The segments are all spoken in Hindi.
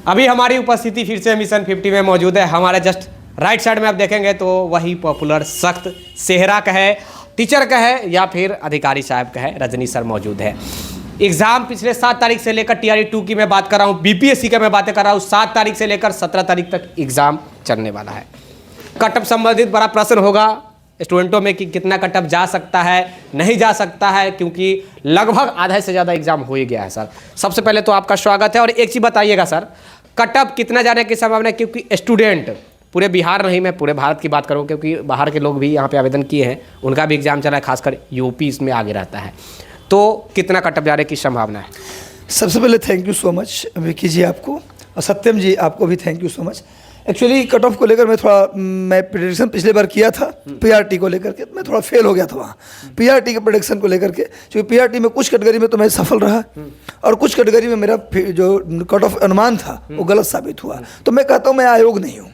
अभी हमारी उपस्थिति फिर से मिशन 50 में मौजूद है। हमारे जस्ट राइट साइड में आप देखेंगे तो वही पॉपुलर सख्त सेहरा का है, टीचर का है या फिर अधिकारी साहब का है, रजनी सर मौजूद है। एग्जाम पिछले 7 तारीख से लेकर TRE 2 की मैं बात कर रहा हूँ, BPSC का मैं बातें कर रहा हूँ, 7 तारीख से लेकर 17 तारीख तक एग्जाम चलने वाला है। कटअप संबंधित बड़ा प्रश्न होगा स्टूडेंटों में कि कितना कटअप जा सकता है, नहीं जा सकता है, क्योंकि लगभग आधे से ज़्यादा एग्जाम हो ही गया है सर। सबसे पहले तो आपका स्वागत है और एक चीज़ बताइएगा सर, कटअप कितना जाने की संभावना है? क्योंकि स्टूडेंट पूरे बिहार नहीं, मैं पूरे भारत की बात करूं क्योंकि बाहर के लोग भी यहाँ पे आवेदन किए हैं, उनका भी एग्जाम चला है, खासकर यूपी इसमें आगे रहता है। तो कितना कटअप जाने की संभावना है? सबसे पहले thank you so much Vicky ji आपको, और सत्यम जी आपको भी thank you so much. Actually cut off को लेकर मैं प्रेडिक्शन पिछले बार किया था PRT को लेकर के, मैं थोड़ा फेल हो गया था वहाँ PRT के प्रेडिक्शन को लेकर के, क्योंकि PRT में कुछ कैटेगरी में तो मैं सफल रहा और कुछ कैटेगरी में मेरा जो कट ऑफ अनुमान था वो गलत साबित हुआ। तो मैं कहता हूँ मैं आयोग नहीं हूँ,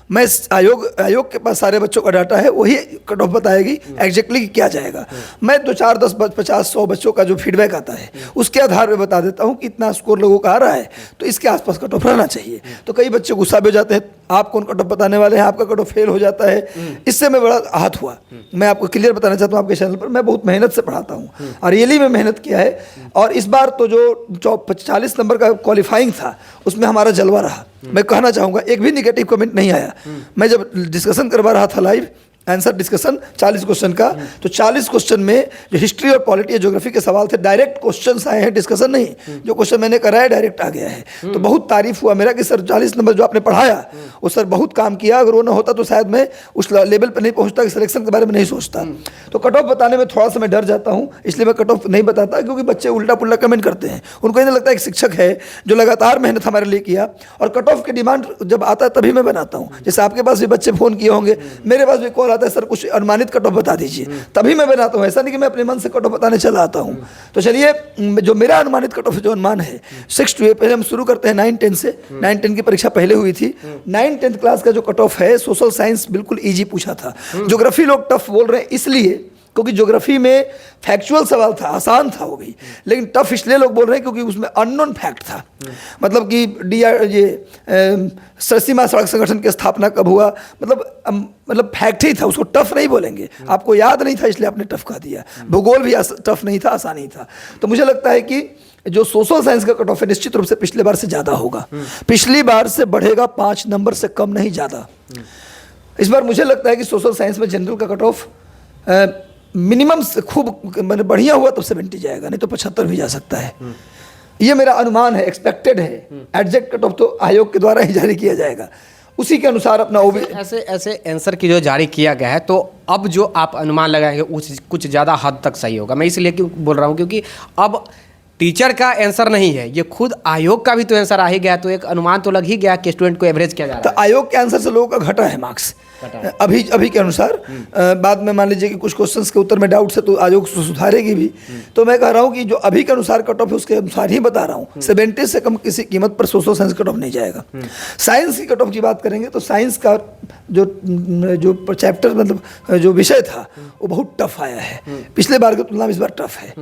मैं आयोग के पास सारे बच्चों का डाटा है, वही कट ऑफ बताएगी एग्जैक्टली क्या जाएगा। मैं 2, 4, 10, 50, 100 बच्चों का जो फीडबैक आता है उसके आधार पे बता देता हूँ कि इतना स्कोर लोगों का आ रहा है तो इसके आसपास कट ऑफ रहना चाहिए। तो कई बच्चे गुस्सा भी हो जाते हैं, आप कौन कट ऑफ बताने वाले हैं, आपका कट ऑफ फेल हो जाता है। इससे मैं बड़ा आहत हुआ। मैं आपको क्लियर बताना चाहता हूँ, आपके चैनल पर मैं बहुत मेहनत से पढ़ाता हूँ और रियली में मेहनत किया है। और इस बार तो जो 40 नंबर का क्वालिफाइंग था उसमें हमारा जलवा रहा। मैं कहना चाहूँगा एक भी निगेटिव कमेंट नहीं आया। मैं जब डिस्कशन करवा रहा था लाइव आंसर डिस्कशन 40 क्वेश्चन का, तो 40 क्वेश्चन में जो हिस्ट्री और पॉलिटी ज्योग्राफी के सवाल थे डायरेक्ट क्वेश्चंस आए हैं, डिस्कशन नहीं। जो क्वेश्चन मैंने कराया डायरेक्ट आ गया है। तो बहुत तारीफ हुआ मेरा कि सर 40 नंबर जो आपने पढ़ाया वो सर बहुत काम किया, अगर वो ना होता तो शायद मैं उस लेवल पर नहीं पहुंचता कि सिलेक्शन के बारे में नहीं सोचता। तो कट ऑफ बताने में थोड़ा सा मैं डर जाता हूँ, इसलिए मैं कट ऑफ नहीं बताता, क्योंकि बच्चे उल्टा पुल्टा कमेंट करते हैं। उनको ये लगता है एक शिक्षक है जो लगातार मेहनत हमारे लिए किया, और कट ऑफ की डिमांड जब आता है तभी मैं बनाता हूँ। जैसे आपके पास भी बच्चे फोन किए होंगे, मेरे पास भी कॉल आता है सर कुछ अनुमानित कट ऑफ बता दीजिए, तभी मैं बनाता हूँ। ऐसा नहीं कि मैं अपने मन से कट ऑफ बताने चला आता हूँ। तो चलिए जो मेरा अनुमानित कट ऑफ जो अनुमान है 6 to 8, पहले हम शुरू करते हैं 9, 10 से। 9, 10 की परीक्षा पहले हुई थी। 9, 10 क्लास का जो कट ऑफ है, सोशल साइंस बिल्कुल ईजी पूछा था। ज्योग्राफी लोग टफ बोल रहे हैं इसलिए क्योंकि ज्योग्राफी में फैक्चुअल सवाल था, आसान था हो गई, लेकिन टफ इसलिए लोग बोल रहे हैं क्योंकि उसमें अननोन फैक्ट था। मतलब कि सीमा सड़क संगठन की स्थापना कब हुआ, मतलब फैक्ट ही था, उसको टफ नहीं बोलेंगे। आपको याद नहीं था इसलिए आपने टफ कह दिया। भूगोल भी टफ नहीं था, आसान ही था। तो मुझे लगता है कि जो सोशल साइंस का कट ऑफ है निश्चित रूप से पिछले बार से ज़्यादा होगा। पिछली बार से बढ़ेगा, 5 नंबर से कम नहीं, ज़्यादा। इस बार मुझे लगता है कि सोशल साइंस में जनरल का कट ऑफ मिनिमम से खूब मैंने बढ़िया हुआ तो 70 जाएगा, नहीं तो 75 भी जा सकता है। ये मेरा अनुमान है, एक्सपेक्टेड है। एग्जैक्ट कट ऑफ तो आयोग के द्वारा ही जारी किया जाएगा, उसी के अनुसार अपना ऐसे आंसर की जो जारी किया गया है, तो अब जो आप अनुमान लगाएंगे उस कुछ ज़्यादा हद तक सही होगा। मैं इसलिए क्यों बोल रहा हूँ, क्योंकि अब टीचर का आंसर नहीं है, ये खुद आयोग का भी तो आंसर आ ही गया, तो एक अनुमान तो लग ही गया कि स्टूडेंट को एवरेज किया जा रहा है। तो आयोग के आंसर से लोगों का घटा है मार्क्स अभी के अनुसार। बाद में मान लीजिए कि कुछ क्वेश्चंस के उत्तर में डाउट से तो आयोग सुधारेगी भी। तो मैं कह रहा हूँ कि जो अभी के अनुसार कट ऑफ है उसके अनुसार ही बता रहा हूँ। 70 से कम किसी कीमत पर सोशल साइंस कट ऑफ नहीं जाएगा। साइंस की कट ऑफ की बात करेंगे तो साइंस का जो चैप्टर मतलब जो विषय था वो बहुत टफ आया है, पिछले बार की तुलना में इस बार टफ है।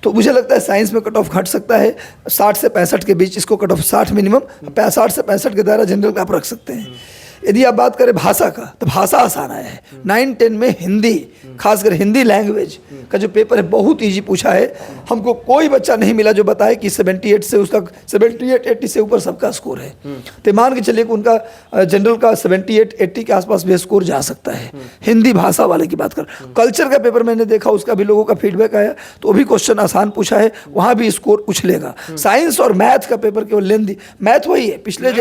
तो मुझे लगता है साइंस में कट ऑफ घट सकता है 60 से 65 के बीच, इसको कट ऑफ 60 मिनिमम, 60 से 65 के द्वारा जनरल का आप रख सकते हैं। यदि आप बात करें भाषा का, तो भाषा आसान आया है। 9, 10 में हिंदी, खासकर हिंदी लैंग्वेज का जो पेपर है बहुत इजी पूछा है। हमको कोई बच्चा नहीं मिला जो बताए कि 78 से उसका 78, 80 से ऊपर सबका स्कोर है। तो मान के चलिए कि उनका जनरल का 78, 80 के आसपास भी स्कोर जा सकता है। हिंदी भाषा वाले की बात कर। कल्चर का पेपर मैंने देखा, उसका भी लोगों का फीडबैक आया, तो वो भी क्वेश्चन आसान पूछा है, वहाँ भी स्कोर उछलेगा। साइंस और मैथ का पेपर केवल लेंदी, मैथ वही है पिछले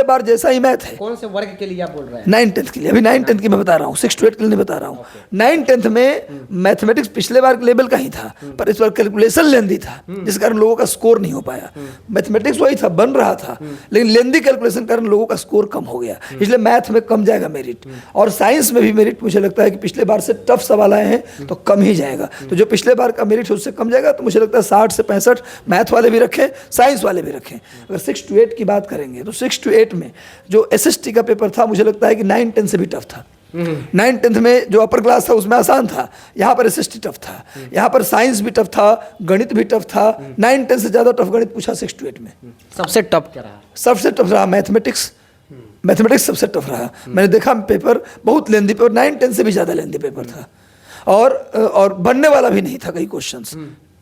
बार जैसा ही मैथ है। कौन से वर्ग के लिए आप बोल रहे हैं? 9, 10 के लिए। अभी 9, 10 की मैं बता रहा हूँ, 6 to 8 के लिए नहीं बता रहा हूँ। 9, 10 में मैथमेटिक्स पिछले बार के लेवल का ही था, पर इस बार कैलकुलेशन लेंदी था, जिस कारण लोगों का स्कोर नहीं हो पाया। मैथमेटिक्स वही था, बन रहा था, लेकिन लेंदी कैलकुलेशन कारण लोगों का स्कोर कम हो गया, इसलिए मैथ में कम जाएगा मेरिट। और साइंस में भी मेरिट मुझे लगता है कि पिछले बार से टफ सवाल आए हैं तो कम ही जाएगा। तो जो पिछले बार का मेरिट है उससे कम जाएगा। तो मुझे लगता है 60 से 65 मैथ वाले भी रखें, साइंस वाले भी रखें। अगर 6 to 8 की बात करेंगे तो 6 to 8 में जो SST का पेपर था मुझे लगता है कि 9, 10 से भी टफ था। 9th 10th में जो अपर क्लास था उसमें आसान था, यहाँ पर एसएसटी टफ था, यहाँ पर साइंस भी टफ था, गणित भी टफ था। 9 10 से ज़्यादा टफ गणित पूछा 6 to 8 में। सबसे टफ क्या रहा? सबसे टफ रहा मैथमेटिक्स। मैथमेटिक्स सबसे टफ रहा। मैंने देखा पेपर बहुत लेंदी पेपर, 9 10 से भी ज़्यादा लेंदी पेपर था, और बनने वाला भी नहीं था, कई क्वेश्चंस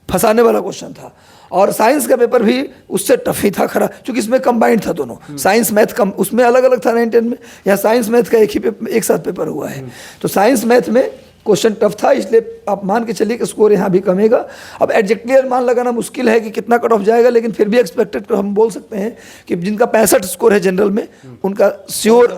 फंसाने वाला क्वेश्चन था। और साइंस का पेपर भी उससे टफ ही था खरा, क्योंकि इसमें कंबाइंड था दोनों, साइंस मैथ कम, उसमें अलग अलग था 9 10 में, या साइंस मैथ का एक साथ पेपर हुआ है। तो साइंस मैथ में क्वेश्चन टफ था, इसलिए आप मान के चलिए कि स्कोर यहाँ भी कमेगा। अब एग्जैक्टली अनुमान लगाना मुश्किल है कि कितना कट ऑफ जाएगा, लेकिन फिर भी एक्सपेक्टेड हम बोल सकते हैं कि जिनका 65 स्कोर है जनरल में, उनका श्योर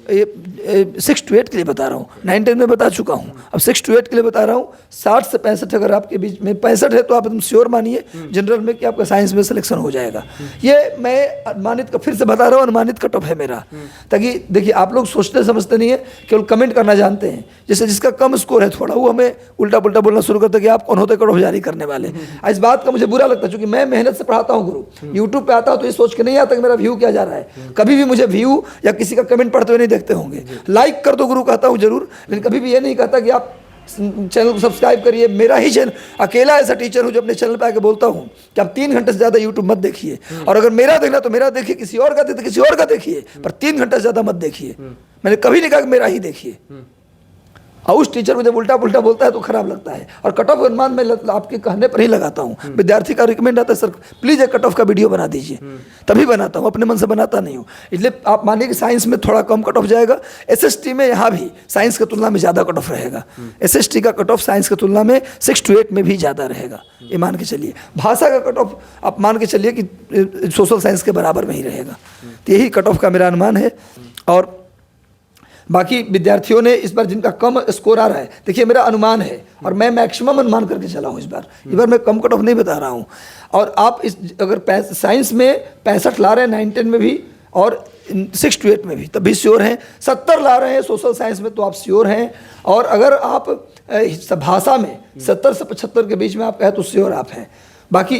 6 to 8 के लिए बता रहा हूँ, 9 10 में बता चुका हूँ, अब 6 to 8 के लिए बता रहा हूँ। 60 से 65 अगर आपके बीच में 65 है तो आप एकदम श्योर मानिए जनरल में कि आपका साइंस में सिलेक्शन हो जाएगा। ये मैं अनुमानित फिर से बता रहा हूँ, अनुमानित कट ऑफ है मेरा, ताकि देखिए आप लोग सोचते समझते नहीं है, केवल कमेंट करना जानते हैं। जैसे जिसका कम स्कोर है थोड़ा, वो हमें उल्टा पुल्टा बोलना शुरू करता है कि आप कौन होते कट ऑफ जारी करने वाले। इस बात का मुझे बुरा लगता है, क्योंकि मैं मेहनत से पढ़ाता हूँ गुरु, यूट्यूब पे आता हूँ तो ये सोच के नहीं आता कि मेरा व्यू क्या जा रहा है। कभी भी मुझे व्यू या किसी का कमेंट पढ़ते हुए नहीं देखते होंगे। लाइक कर दो गुरु कहता हूँ जरूर, लेकिन कभी भी ये नहीं कहता कि आप चैनल को सब्सक्राइब करिए। मेरा ही चैनल, अकेला ऐसा टीचर हूँ जो अपने चैनल पे आके बोलता हूँ कि आप 3 घंटे से ज़्यादा यूट्यूब मत देखिए, और अगर मेरा देखना तो मेरा देखिए, किसी और का देखते किसी और का देखिए, पर 3 घंटे से ज़्यादा मत देखिए। मैंने कभी नहीं कहा कि मेरा ही देखिए। और उस टीचर को जब उल्टा पुल्टा बोलता है तो खराब लगता है। और कट ऑफ अनुमान में आपके कहने पर ही लगाता हूँ। विद्यार्थी का रिकमेंड आता है, सर प्लीज़ एक कट ऑफ का वीडियो बना दीजिए, तभी बनाता हूँ, अपने मन से बनाता नहीं हूँ। इसलिए आप मानिए कि साइंस में थोड़ा कम कट ऑफ जाएगा, एसएसटी में यहाँ भी साइंस की तुलना में ज़्यादा कट ऑफ रहेगा। एसएसटी का कट ऑफ साइंस की तुलना में 6 to 8 में भी ज़्यादा रहेगा, ये मान के चलिए। भाषा का कट ऑफ आप मान के चलिए कि सोशल साइंस के बराबर में ही रहेगा। तो यही कट ऑफ का मेरा अनुमान है। और बाकी विद्यार्थियों ने इस बार जिनका कम स्कोर आ रहा है, देखिए मेरा अनुमान है और मैं मैक्सिमम अनुमान करके चला हूँ इस बार मैं कम कट ऑफ नहीं बता रहा हूँ। और आप इस अगर साइंस में 65 ला रहे हैं 9 10 में भी और 6 to 8 में भी, तब भी श्योर हैं। 70 ला रहे हैं सोशल साइंस में तो आप श्योर हैं। और अगर आप भाषा में 70 से 75 के बीच में आप कहें तो श्योर आप हैं। बाकी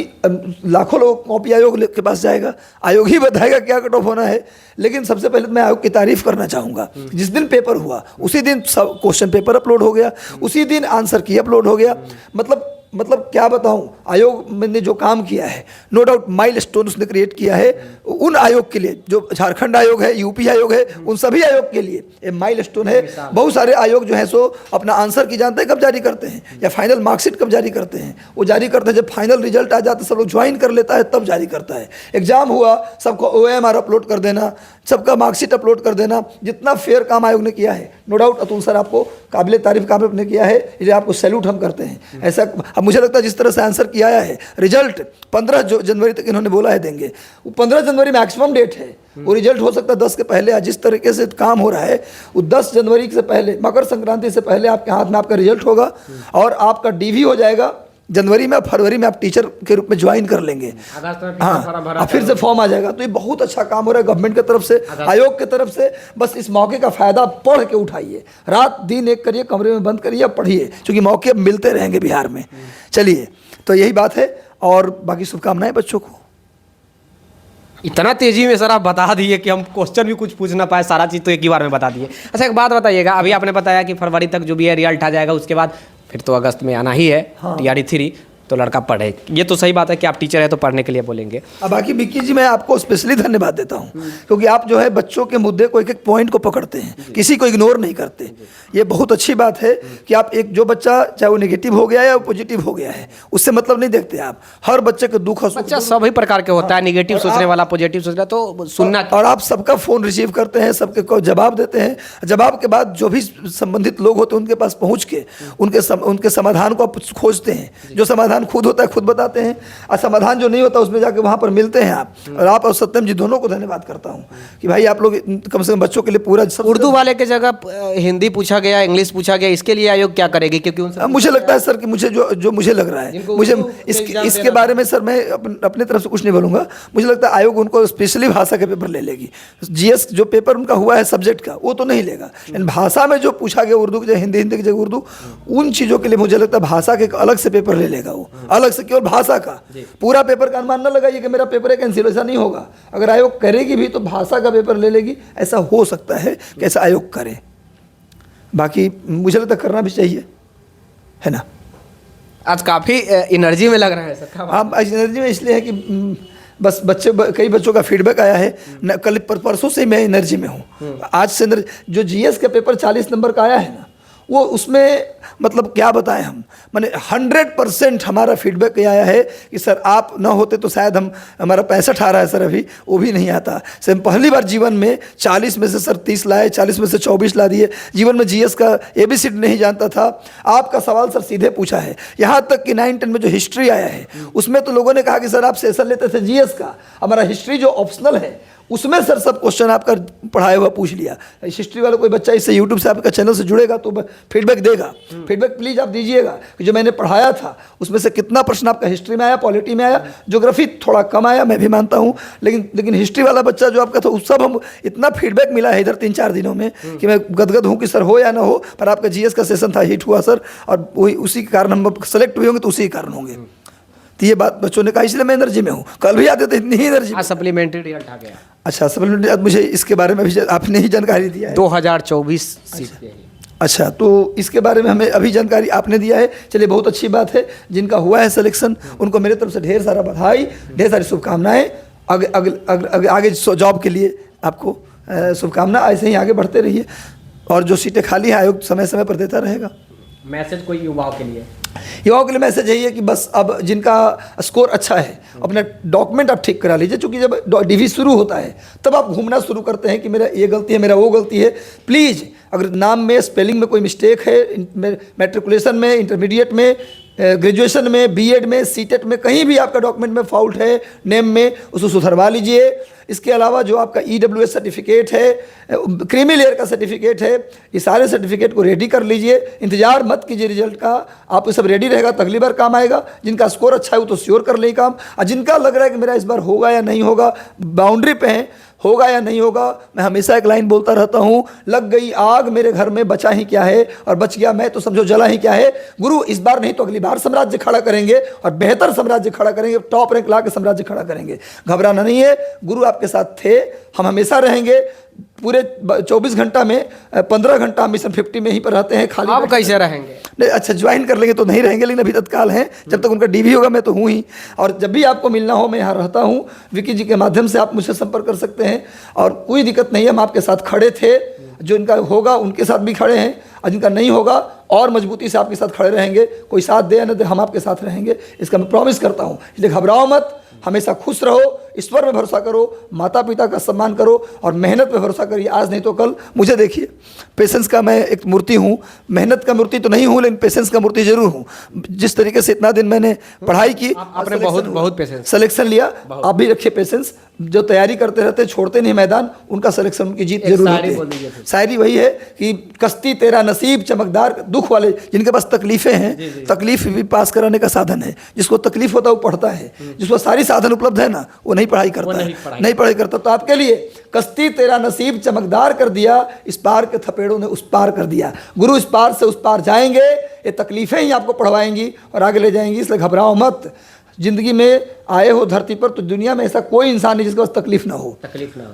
लाखों लोग कॉपी आयोग के पास जाएगा, आयोग ही बताएगा क्या कट ऑफ होना है। लेकिन सबसे पहले मैं आयोग की तारीफ करना चाहूँगा। जिस दिन पेपर हुआ उसी दिन सब क्वेश्चन पेपर अपलोड हो गया, उसी दिन आंसर की अपलोड हो गया। मतलब क्या बताऊं, आयोग ने जो काम किया है, नो डाउट माइलस्टोन उसने क्रिएट किया है उन आयोग के लिए, जो झारखंड आयोग है, यूपी आयोग है, उन सभी आयोग के लिए ये माइलस्टोन है। बहुत सारे आयोग जो है सो अपना आंसर की जानते हैं कब जारी करते हैं, या फाइनल मार्कशीट कब जारी करते हैं। वो जारी करते हैं जब फाइनल रिजल्ट आ जाता है, सब लोग ज्वाइन कर लेता है तब जारी करता है। एग्जाम हुआ, सबको OMR अपलोड कर देना, सबका मार्कशीट अपलोड कर देना। जितना फेयर काम आयोग ने किया है, नो डाउट अतुल सर आपको काबिल तारीफ काम आपने किया है, इसलिए आपको सैल्यूट हम करते हैं। ऐसा अब मुझे लगता है जिस तरह से आंसर किया है, रिजल्ट 15 जनवरी तक इन्होंने बोला है देंगे, वो 15 जनवरी मैक्सिमम डेट है। वो रिजल्ट हो सकता है 10 के पहले, जिस तरीके से काम हो रहा है वो 10 जनवरी से पहले, मकर संक्रांति से पहले आपके हाथ में आपका रिजल्ट होगा और आपका DV हो जाएगा। जनवरी में, फरवरी में आप टीचर के रूप में ज्वाइन कर लेंगे, हाँ, फिर से फॉर्म आ जाएगा। तो ये बहुत अच्छा काम हो रहा है गवर्नमेंट की तरफ से, आयोग की तरफ से। बस इस मौके का फायदा पढ़ के उठाइए, रात दिन एक करिए, कमरे में बंद करिए, पढ़िए, क्योंकि मौके मिलते रहेंगे बिहार में। चलिए, तो यही बात है और बाकी शुभकामनाएं बच्चों को। इतना तेजी में सर आप बता दिए कि हम क्वेश्चन भी कुछ पूछ ना पाए, सारा चीज़ तो एक ही बार में बता दिए। अच्छा एक बात बताइएगा, अभी आपने बताया कि फरवरी तक जो भी है रिजल्ट आ जाएगा, उसके बाद फिर तो अगस्त में आना ही है। हाँ। TRE 3 तो लड़का पढ़े, ये तो सही बात है कि आप टीचर है तो पढ़ने के लिए बोलेंगे। अब बाकी विक्की जी मैं आपको स्पेशली धन्यवाद देता हूँ, क्योंकि आप जो है बच्चों के मुद्दे को एक एक पॉइंट को पकड़ते हैं, किसी को इग्नोर नहीं करते। ये बहुत अच्छी बात है कि आप एक जो बच्चा चाहे वो नेगेटिव हो गया है या पॉजिटिव हो गया है, उससे मतलब नहीं देखते आप। हर बच्चे के दुख और बच्चा सभी प्रकार के होता है, निगेटिव सोचने वाला, पॉजिटिव सोचने, तो सुनना। और आप सबका फ़ोन रिसीव करते हैं, सबके को जवाब देते हैं। जवाब के बाद जो भी संबंधित लोग होते हैं उनके पास पहुँच के उनके समाधान को आप खोजते हैं। जो समाधान खुद होता है खुद बताते हैं, और समाधान जो नहीं होता उसमें जाके वहाँ पर मिलते हैं आप। और आप और सत्यम जी दोनों को धन्यवाद करता हूँ कि भाई आप लोग कम से कम बच्चों के लिए पूरा। उर्दू वाले के जगह हिंदी पूछा गया, इंग्लिश पूछा गया, इसके लिए आयोग क्या करेगी? क्योंकि मुझे लगता है सर कि मुझे जो मुझे लग रहा है, मुझे इसके बारे में सर मैं अपने तरफ से कुछ नहीं बोलूँगा। मुझे लगता है आयोग उनको स्पेशली भाषा के पेपर ले लेगी। GS जो पेपर उनका हुआ है सब्जेक्ट का, वो तो नहीं लेगा, लेकिन भाषा में जो पूछा गया उर्दू की जगह हिंदी, हिंदी की जगह उर्दू, उन चीज़ों के लिए मुझे लगता है भाषा के अलग से पेपर ले लेगा वो, अलग से केवल भाषा का। पूरा पेपर का अनुमान न लगाइए कि मेरा पेपर है कैंसिल, ऐसा नहीं होगा। अगर आयोग करेगी भी तो भाषा का पेपर ले लेगी, ऐसा हो सकता है कि ऐसा आयोग करे। बाकी मुझे लगता है करना भी चाहिए, है ना। आज काफ़ी एनर्जी में लग रहा है सर। आप एनर्जी में इसलिए है कि बस कई बच्चों का फीडबैक आया है न, कल परसों से मैं एनर्जी में हूँ। आज से जो जीएस का पेपर 40 नंबर का आया है ना, वो उसमें मतलब क्या बताएं हम, माने 100% हमारा फीडबैक ये आया है कि सर आप ना होते तो शायद हमारा 65 आ रहा है सर, अभी वो भी नहीं आता सर। हम पहली बार जीवन में 40 में से सर 30 लाए, 40 में से 24 ला दिए। जीवन में जीएस का एबीसीडी नहीं जानता था। आपका सवाल सर सीधे पूछा है, यहाँ तक कि 9-10 में जो हिस्ट्री आया है उसमें तो लोगों ने कहा कि सर आप सेशन लेते थे जीएस का, हमारा हिस्ट्री जो ऑप्शनल है उसमें सर सब क्वेश्चन आपका पढ़ाया हुआ पूछ लिया। हिस्ट्री वाला कोई बच्चा इससे यूट्यूब से आपका चैनल से जुड़ेगा तो फीडबैक देगा। फीडबैक प्लीज़ आप दीजिएगा कि जो मैंने पढ़ाया था उसमें से कितना प्रश्न आपका हिस्ट्री में आया, पॉलिटी में आया। ज्योग्राफी थोड़ा कम आया, मैं भी मानता हूँ, लेकिन हिस्ट्री वाला बच्चा जो आपका था उस सब हम इतना फीडबैक मिला है इधर 3-4 दिनों में कि मैं गदगद हूँ कि सर हो या ना हो, पर आपका जीएस का सेशन था, हिट हुआ सर, और वही उसी के कारण हम सेलेक्ट हुए होंगे तो उसी के कारण होंगे। तो ये बात बच्चों ने कहा, इसलिए मैं एनर्जी में हूँ। कल भी आते थे इतनी ही एनर्जी। सप्लीमेंट्री रिजल्ट आ गया। अच्छा, सप्लीमेंट्री, मुझे इसके बारे में भी आपने ही जानकारी दिया है। 2024 सीट। अच्छा, तो इसके बारे में हमें अभी जानकारी आपने दिया है, चलिए बहुत अच्छी बात है। जिनका हुआ है सिलेक्शन उनको मेरे तरफ से ढेर सारा बधाई, ढेर सारी शुभकामनाएं। आगे जॉब के लिए आपको शुभकामना, ऐसे ही आगे बढ़ते रहिए और जो सीटें खाली हैं आयोग समय समय पर देता रहेगा। मैसेज कोई युवाओं के लिए? युवाओं के लिए मैसेज यही है कि बस अब जिनका स्कोर अच्छा है अपना डॉक्यूमेंट आप ठीक करा लीजिए, क्योंकि जब डीवी शुरू होता है तब आप घूमना शुरू करते हैं कि मेरा ये गलती है, मेरा वो गलती है। प्लीज़ अगर नाम में स्पेलिंग में कोई मिस्टेक है, मैट्रिकुलेशन में, इंटरमीडिएट में, ग्रेजुएशन में, बीएड में, सीटेट में, कहीं भी आपका डॉक्यूमेंट में फॉल्ट है, नेम में, उसको सुधरवा लीजिए। इसके अलावा जो आपका ईडब्ल्यूएस सर्टिफिकेट है, क्रीमी लेयर का सर्टिफिकेट है, ये सारे सर्टिफिकेट को रेडी कर लीजिए। इंतजार मत कीजिए रिजल्ट का, आप ये सब रेडी रहेगा तो अगली बार काम आएगा। जिनका स्कोर अच्छा है वो तो श्योर कर ले काम, और जिनका लग रहा है कि मेरा इस बार होगा या नहीं होगा, बाउंड्री पे हैं, होगा या नहीं होगा, मैं हमेशा एक लाइन बोलता रहता हूँ, लग गई आग मेरे घर में बचा ही क्या है, और बच गया मैं तो समझो जला ही क्या है। गुरु इस बार नहीं तो अगली बार साम्राज्य खड़ा करेंगे, और बेहतर साम्राज्य खड़ा करेंगे, टॉप रैंक ला के साम्राज्य खड़ा करेंगे। घबराना नहीं है, गुरु आपके साथ थे, हम हमेशा रहेंगे। पूरे 24 घंटा में 15 घंटा हम मिशन 50 में ही पर रहते हैं। खाली आप कैसे रहेंगे? नहीं, अच्छा ज्वाइन कर लेंगे तो नहीं रहेंगे, लेकिन अभी तत्काल हैं, जब तक उनका डीवी होगा मैं तो हूँ ही। और जब भी आपको मिलना हो मैं यहाँ रहता हूँ, विकी जी के माध्यम से आप मुझसे संपर्क कर सकते हैं, और कोई दिक्कत नहीं है। हम आपके साथ खड़े थे, जो इनका होगा उनके साथ भी खड़े हैं, और जिनका नहीं होगा और मजबूती से आपके साथ खड़े रहेंगे। कोई साथ दे या न दे, हम आपके साथ रहेंगे, इसका मैं प्रॉमिस करता हूँ। इसलिए घबराओ मत, हमेशा खुश रहो, ईश्वर में भरोसा करो, माता पिता का सम्मान करो, और मेहनत पे भरोसा करिए। आज नहीं तो कल। मुझे देखिए, पेशेंस का मैं एक मूर्ति हूँ, मेहनत का मूर्ति तो नहीं हूँ, लेकिन पेशेंस का मूर्ति जरूर हूँ। जिस तरीके से इतना दिन मैंने पढ़ाई की, आपने बहुत पेशेंस सिलेक्शन लिया, आप भी रखिए पेशेंस। जो तैयारी करते रहते छोड़ते नहीं मैदान, उनका सिलेक्शन उनकी जीत जरूर होती है। शायरी वही है कि कश्ती तेरा नसीब चमकदार, दुख वाले जिनके पास तकलीफें हैं, तकलीफ भी पास कराने का साधन है। जिसको तकलीफ होता है वो पढ़ता है, जिसको सारी साधन उपलब्ध है ना वो नहीं पढ़ाई करता है, नहीं पढ़ाई करता। तो आपके लिए कश्ती तेरा नसीब चमकदार कर दिया, इस पार के थपेड़ों ने उस पार कर दिया। गुरु इस पार से उस पार जाएंगे, ये तकलीफें ही आपको पढ़वाएंगी और आगे ले जाएंगी। इसलिए घबराओ मत। जिंदगी में आए हो धरती पर तो दुनिया में ऐसा कोई इंसान नहीं जिसके पास तकलीफ ना हो।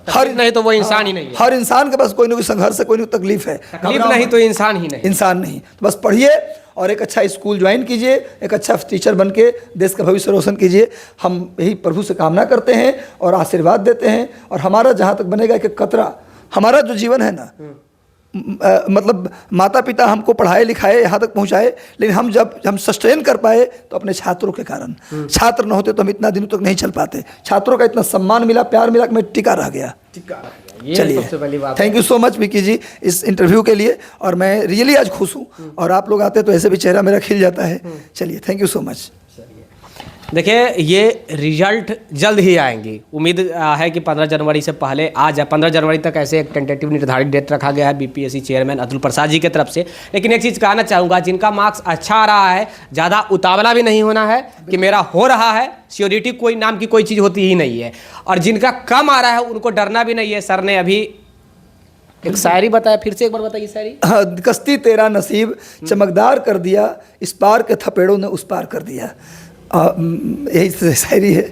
हर नहीं तो वो इंसान ही नहीं है। हर इंसान के पास कोई ना कोई संघर्ष है, कोई ना कोई तकलीफ है। तकलीफ नहीं तो इंसान ही नहीं, इंसान नहीं। तो बस पढ़िए और एक अच्छा स्कूल ज्वाइन कीजिए, एक अच्छा टीचर बन के देश का भविष्य रोशन कीजिए। हम यही प्रभु से कामना करते हैं और आशीर्वाद देते हैं। और हमारा जहाँ तक बनेगा एक कतरा, हमारा जो जीवन है ना, मतलब माता पिता हमको पढ़ाए लिखाए यहाँ तक पहुँचाए, लेकिन हम सस्टेन कर पाए तो अपने छात्रों के कारण। छात्र न होते तो हम इतना दिनों तक नहीं चल पाते। छात्रों का इतना सम्मान मिला, प्यार मिला कि मैं टिका रह गया। चलिए, thank you so much Vicky ji इस इंटरव्यू के लिए। और मैं रियली आज खुश हूँ, और आप लोग आते तो ऐसे भी चेहरा मेरा खिल जाता है। चलिए, थैंक यू सो मच। देखिए, ये रिजल्ट जल्द ही आएंगी। उम्मीद है कि 15 जनवरी से पहले आ जाए। 15 जनवरी तक ऐसे एक टेंटेटिव निर्धारित डेट रखा गया है बीपीएससी चेयरमैन अतुल प्रसाद जी की तरफ से। लेकिन एक चीज़ कहना चाहूँगा, जिनका मार्क्स अच्छा आ रहा है, ज़्यादा उतावला भी नहीं होना है कि मेरा हो रहा है। श्योरिटी कोई नाम की कोई चीज़ होती ही नहीं है। और जिनका कम आ रहा है उनको डरना भी नहीं है। सर ने अभी एक शायरी बताया, फिर से एक बार बताइए शायरी। हाँ, कश्ती तेरा नसीब चमकदार कर दिया, इस पार के थपेड़ों ने उस पार कर दिया। यही शायरी है।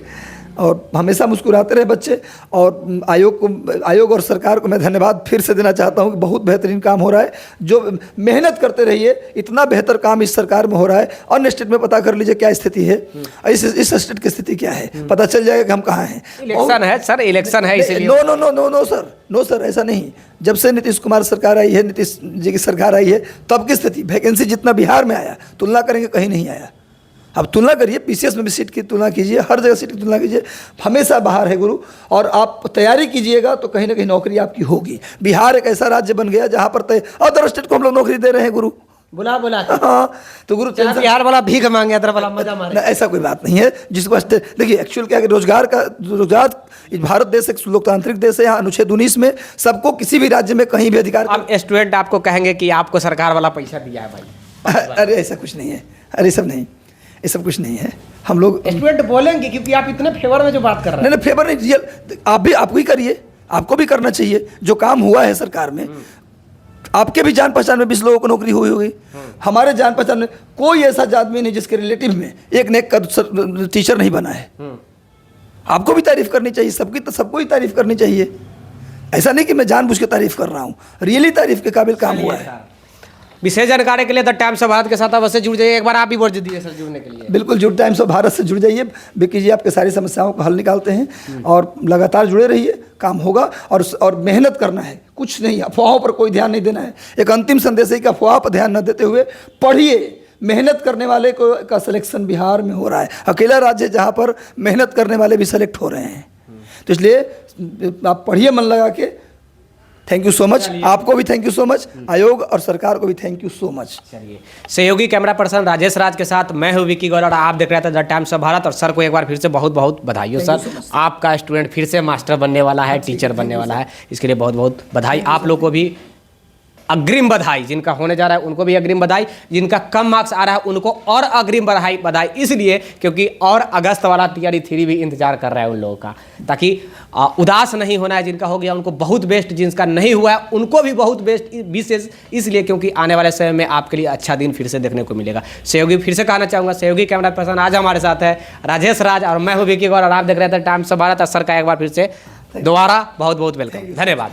और हमेशा मुस्कुराते रहे बच्चे। और आयोग और सरकार को मैं धन्यवाद फिर से देना चाहता हूँ कि बहुत बेहतरीन काम हो रहा है। जो मेहनत करते रहिए, इतना बेहतर काम इस सरकार में हो रहा है। अन्य स्टेट में पता कर लीजिए क्या स्थिति है, इस स्टेट की स्थिति क्या है, पता चल जाएगा कि हम कहाँ हैं। इलेक्शन है सर, इलेक्शन है इसलिए। No no no no no sir, no sir, ऐसा नहीं। जब से नीतीश कुमार सरकार आई है, नीतीश जी की सरकार आई है, तब की स्थिति, वैकेंसी जितना बिहार में आया, तुलना करेंगे कहीं नहीं आया। अब तुलना करिए, पीसीएस में भी सीट की तुलना कीजिए, हर जगह सीट की तुलना कीजिए, हमेशा बाहर है गुरु। और आप तैयारी कीजिएगा तो कहीं ना कहीं नौकरी आपकी होगी। बिहार एक ऐसा राज्य बन गया जहाँ पर अदर स्टेट को हम लोग नौकरी दे रहे हैं गुरु, बुला हाँ। तो गुरु बिहार वाला भीख मांगे, इधर वाला मजा मारे। ऐसा कोई बात नहीं है। जिसको देखिए एक्चुअल क्या है, रोजगार, भारत देश एक लोकतांत्रिक देश है। यहाँ अनुच्छेद 19 में सबको किसी भी राज्य में कहीं भी अधिकार। अब स्टूडेंट आपको कहेंगे कि आपको सरकार वाला पैसा दिया है भाई। अरे ऐसा कुछ नहीं है, अरे सब नहीं, ये सब कुछ नहीं है। हम लोग स्टूडेंट बोलेंगे क्योंकि आप इतने फेवर में जो बात कर रहे हैं। नहीं, फेवर नहीं, रियल आप भी करिए, आपको भी करना चाहिए। जो काम हुआ है सरकार में, आपके भी जान पहचान में 20 लोगों को नौकरी हुई होगी। हमारे जान पहचान में कोई ऐसा आदमी नहीं जिसके रिलेटिव में एक ने टीचर नहीं बना है। आपको भी तारीफ करनी चाहिए, सबको ही तारीफ करनी चाहिए। ऐसा नहीं कि मैं जानबूझ के तारीफ कर रहा हूँ, रियली तारीफ के काबिल काम हुआ है। विशेष जानकारी के लिए द टाइम्स ऑफ भारत के साथ अवश्य जुड़ जाइए। एक बार आप भी बोल दीजिए सर जुड़ने के लिए। बिल्कुल, जुड़ टाइम्स ऑफ भारत से जुड़ जाइए। विक्की जी आपके सारी समस्याओं को हल निकालते हैं और लगातार जुड़े रहिए, काम होगा। और मेहनत करना है, कुछ नहीं, अफवाहों पर कोई ध्यान नहीं देना है। एक अंतिम संदेश है कि अफवाह पर ध्यान न देते हुए पढ़िए। मेहनत करने वाले का सिलेक्शन बिहार में हो रहा है, अकेला राज्य जहाँ पर मेहनत करने वाले भी सेलेक्ट हो रहे हैं। तो इसलिए आप पढ़िए मन लगा के। थैंक यू सो मच, आपको भी थैंक यू सो मच, आयोग और सरकार को भी थैंक यू सो मच। चलिए, सहयोगी कैमरा पर्सन राजेश राज के साथ मैं हूँ विक्की गौड़, आप देख रहे थे द टाइम्स ऑफ भारत। और सर को एक बार फिर से बहुत बहुत बधाई हो सर, आपका स्टूडेंट फिर से मास्टर बनने वाला है, टीचर बनने वाला है, इसके लिए बहुत बहुत बधाई। आप लोग को भी अग्रिम बधाई, जिनका होने जा रहा है उनको भी अग्रिम बधाई, जिनका कम मार्क्स आ रहा है उनको और अग्रिम बधाई इसलिए क्योंकि और अगस्त वाला टीआरई 3 भी इंतजार कर रहा है उन लोगों का, ताकि उदास नहीं होना है। जिनका हो गया उनको बहुत बेस्ट, जिनका नहीं हुआ है उनको भी बहुत बेस्ट, विशेष इसलिए क्योंकि आने वाले समय में आपके लिए अच्छा दिन फिर से देखने को मिलेगा। सहयोगी फिर से कहना चाहूँगा, सहयोगी कैमरा पर्सन आज हमारे साथ है राजेश राज और मैं हूँ विक्की गौड़ और आप देख रहे थे टाइम्स ऑफ भारत। सर का एक बार फिर से दोबारा बहुत बहुत वेलकम, धन्यवाद।